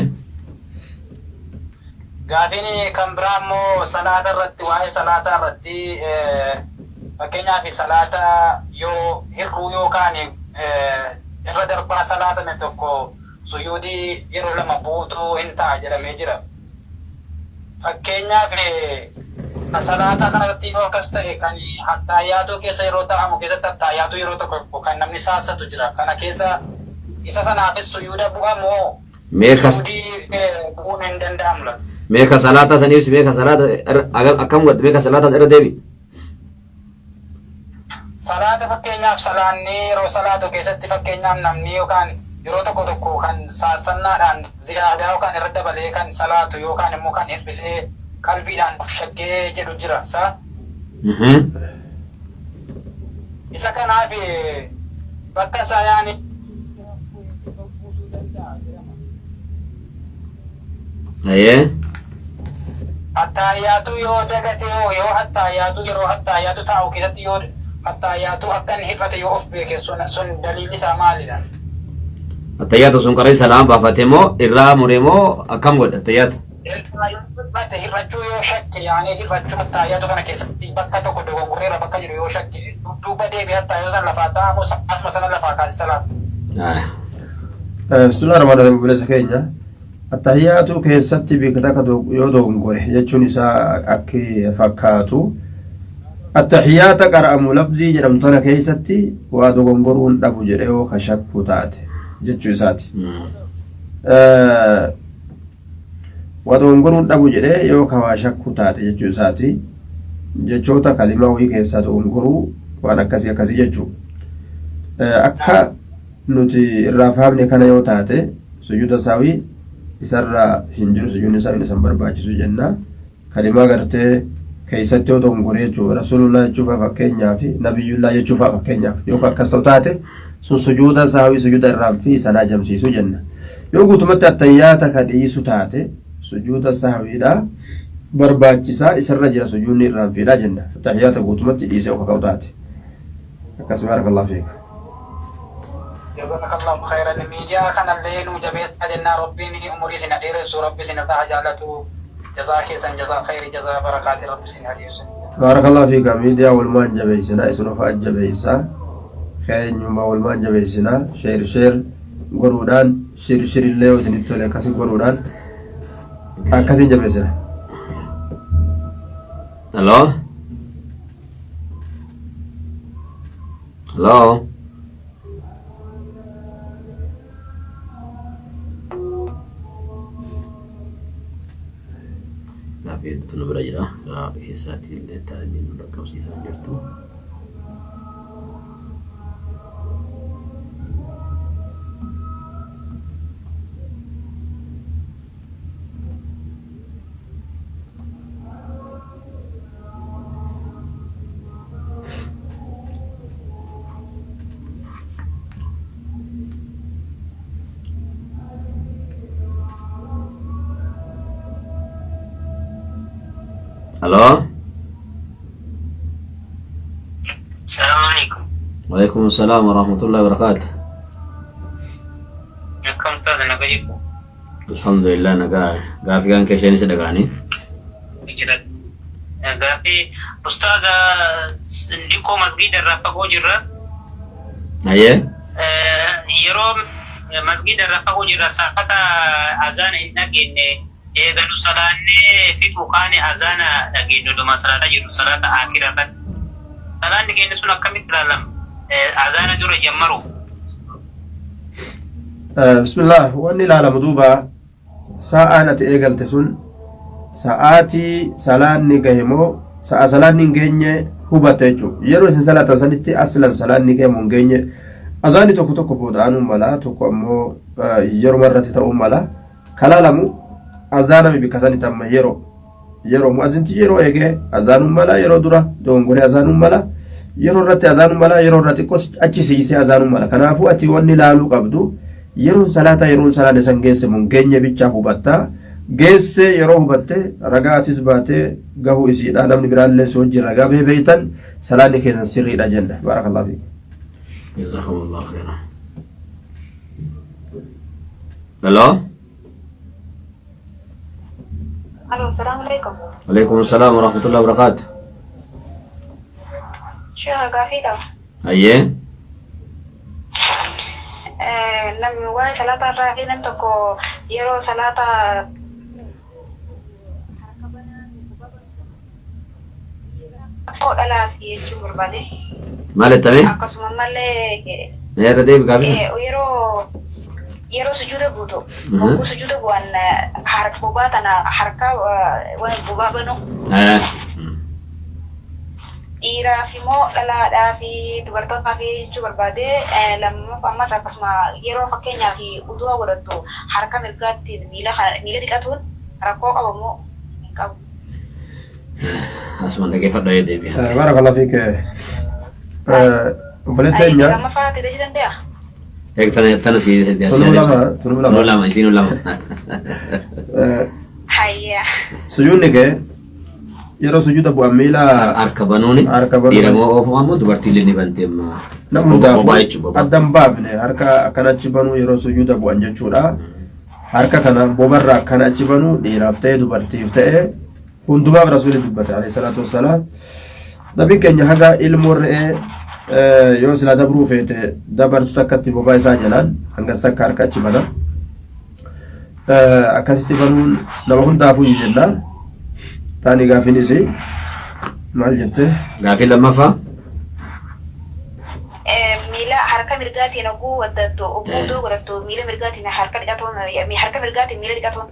Gaafini kan biraa immoo salaata irratti waa'ee salaataa irratti fakkeenyaaf salaata yoo hir'uu yookaan irra darbaa salaatame tokko sujuudii yeroo lama buutuu hin ta'a jedhamee jira. Fakkeenyaaf salaataa kanarratti yoo akkas ta'e kan hattaayyaatu keessa yeroo ta'amu keessatti hattaayyaatu yeroo tokko kan namni saasatu jira. Kana keessa isa sanaafis sujuuda bu'amoo sujuudii bu'uun hin danda'amu laata? Meka salata sanis meka salata akam buat meka salata era debi salata fakkeenyaaf salaanni yeroo salaatu keessatti fakkeenyaaf namni yookaan yeroo tokko kan saasannaadhaan ziyaadaa yookaan irra dabalee kan salaatu yookaan immoo kan hir'isee qalbiidhaan shakkee jedhu jira sa isa kanaaf bakka isaa yaani hattaayyaatu yoo dagate yoo hattaayyaatu yeroo hattaayyaatu taa'u keessatti yoo hattaayyaatu akkan hir'ate yoo of beeke sun daliilli isaa maalidha? Hattaayyaatu sun qaree salaam baafate moo irraa mure moo akkam godha hattaayyaatu? Hir'achuu yoo shakke yaani hir'achuu hattaayyaatu kana keessatti bakka tokko dogongorreera bakka jiru yoo shakke duuba deebi'ee hattaayyaatu sana lafaa ta'amu sa'aatuma sana lafaa kaase salaam. Bismillahirrahmanirrahim. Bilisa keenya Attahiyyaatu keessatti beekata yoo dogongore jechuun isaa akka fakkaatu attahiyyaata qara'amu lafzii jedhamtu kana keessatti waa dogongoruun dhabu jedhee yoo ka shakku taate jechuu isaati. Waa dogongoruun dhabu jedhee yoo ka waa shakku taate jechuu isaati. Jechoota kalimaa wayii keessaa dogongoruu waan akkasii jechuu. Akka nuti irraa fahamne kana yoo taate sujuuda saawii isarra hin jiru sujuudni isaa isan barbaachisu jenna. Kalimaa gartee keessatti yoo dogongore jechuudha. Rasulullah jechuufa fakkeenyaaf nabiyyullah jechuufa fakkeenyaaf yoo akkas ta'u taate sun sujuuda saawii sujuuda irraan fi isaan ajamsiisu jenna. Yoo guutumatti attahiyyaata ka dhiisu taate sujuuda saawiidha barbaachisaa isarra jira sujuudni irraan fiidha jenna. Attahiyyaata guutumatti dhiisee yoo kaka'u taate akkas barakallahu fiik. Jazakallahu khairan. Miidiyaa kanallee nu jabeessaa jennaa rabbiin umurii sin dheeressu rabbi sin irraa jaalatu jazaa keessan jazaa khairii jazaa barakaati rabbi sin hadiisu. Barakallahu fiika. Miidiyaa walumaan jabeessinaa isin of jabeessaa keenyuma walumaan jabeessinaa sheer godhuudhaan shirillee yoo isinitti tole akkasii godhuudhaan akkasiin jabeessina. Hello? Hello? Itu nu belajar lah, kisah tidak tadi nu kau sisa jertu. Halo? Assalamualaikum. Waalaikumsalam warahmatullahi wabarakatuh. Akkam taate naga jirtu? Alhamdulillah nagaa. Gaafii kan keessanii sadaqaanii? Gaafii ustaaza ndikoo masgiida irraa fagoo jirra. Ayyee? يروم مسجد الرفاه جرى ساعة أذان نجين إذا صلاة في مكان أذان نجين لما صلاة جرى صلاة آخرة صلاة نجين سنة كم تلالم أذان جرى جمرو بسم الله واني لا مدوبة ساعة نتيجة تسون ساعاتي سلان نجهمو ساعة سلان نجيني هو بتجو يروي سلسلة سنتي أصلا سلان نجهم نجيني أذاني توكو بودا أنو ملا توكو أمو يرو مرة تتأو ملا كلامو أذانا بكساني تام يرو مؤذن يرو إيجي أذانو ملا يرو درا دونغوري أذانو ملا يرو رتي أذانو ملا يرو رتي كوس أشي سيسي أذانو ملا كنافو أتي واني لالو قبدو يرون صلاة سنجيس مونجيني بيتشا هبتا جيس يرو هبته رقا تزباته قهو إسيد أنا من بران لسو وجي رقا بيتا صلاة كيسا سري الأجنة بارك الله فيك جزاكم الله خيرا. الو الو السلام عليكم. وعليكم السلام ورحمة الله وبركاته. شيخ قافيدا أيه لم يواي صلاة الراحين انتكو يرو صلاة ألا في جمهور بالي مالت تبي؟ أقسم مالي يا رديب قابل يرو سجود بوتو وكو سجود بوان حرك بوبات أنا حركة وان بوبابنو إيرا في مو لا في دبرتو في جبر بعده لما فما تقسم يرو فكينيا في أدوى ورتو حركة ملكات ميلا دكاتون ركو أو مو أسمع كيف هذا يدي بيها. بارك الله فيك. بلتينيا. لما فات ده جدا ده. هيك تنا سيد هدي أشياء. تنو لما يسينو لما. هيا. سجونك يرو سجود أبو أميلا. أركبانوني. إيرمو أوف مامو دبرتي لني بنتي ما. نعم ده. أدم بابني هركا كنا تجيبانو يرو سجود أبو أنجشورا. هركا كنا بومرة كنا تجيبانو ديرافتة دبرتي فتة. هندوبا برسول الله عليه الصلاة والسلام نبي كنيا هذا المر يوصل هذا بروفيت دبر تسكت بوباي ساجلان هنگا سكار كاتشبنا أكاسيت بنون نبغون دافو يجنا تاني غافيني سي مال جته غافي لما فا ميلا حركة مرقاتي نقو ودتو أبودو ورتو ميلا مرقاتي نحركة دكاتون مي حركة مرقاتي ميلا دكاتون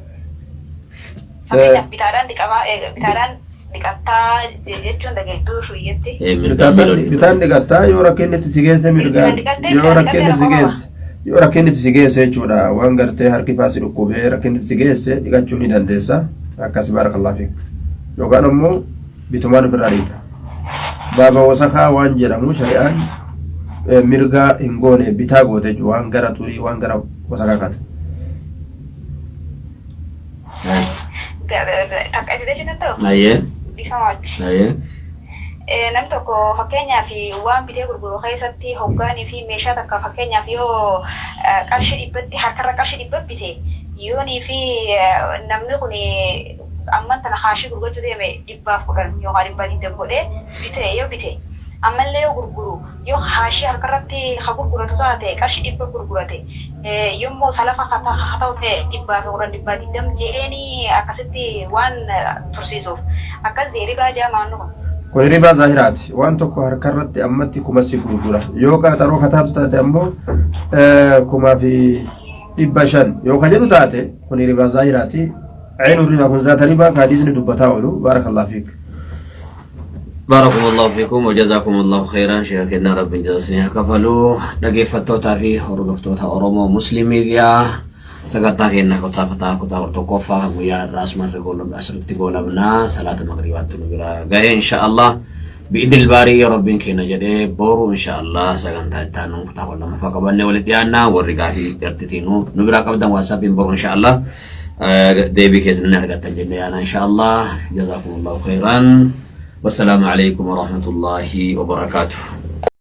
bitaran dikata jechuun dhageettuu shuyyatti. Bitaan dhiqataa yoo rakkinni sigeesse mirgaan yoo rakkinni sigeesse jechuudha waan gartee harki faasi dhukkubee rakkinni sigeesse dhiqachuu ni dandeessa akkas baarakallahu fiik yookaan ammoo bitumaan ofirraa dhiita baaba wasakaa waan jedhamu shari'aan mirgaa hin goone bitaa goote waan gara turii waan gara wasakaa kan. Aye. Aye. Nam tokko fakkeenyaaf waan bitee gurguru keessatti hoggaanii fi meeshaa takka fakkeenyaaf yoo qarshii dhibbatti harkarra qarshii dhibba bite yoonii fi namni kun amman tana haashii gurgurachuu deeme 110 yookaan 120 godhee bite yoo bite ammallee yoo gurguru yoo haashii harkarratti haa gurguratu taate qarshii dhibba gurgurate yommuu salafa haa ta'u ta'e 120 jedheeni akkasitti waan tursiisuuf akkas ribaa jaamaan kun ribaa zaahiraati waan tokko harkarratti ammatti kumasi gurgura yoo qaxaroo kataatu taate ammoo 500 yoo kajedhu taate kun ribaa zaahiraati عين الربا كن ذات ربا كاديس ندبتاولو بارك الله فيك بارك الله فيكم وجزاكم الله خيرا شيخنا رب جزاكم كفلوا دغيفتوتا في هردفتوتا اورومو مسلميديا سغتا كنا كتا فتا كتا ورتوكوفا ويا راس مرغول باسرتي غولبنا صلاه المغرب تنغرا غاي ان شاء الله باذن الباري يا رب كنا جدي بورو ان شاء الله سغنتا تانو كتا ولا مفقبنا ولديانا ورغافي ترتينو نغرا قبدا واسابين بورو ان شاء الله ديبي كيزن نرجع تنجمعنا إن شاء الله جزاكم الله خيرا والسلام عليكم ورحمة الله وبركاته.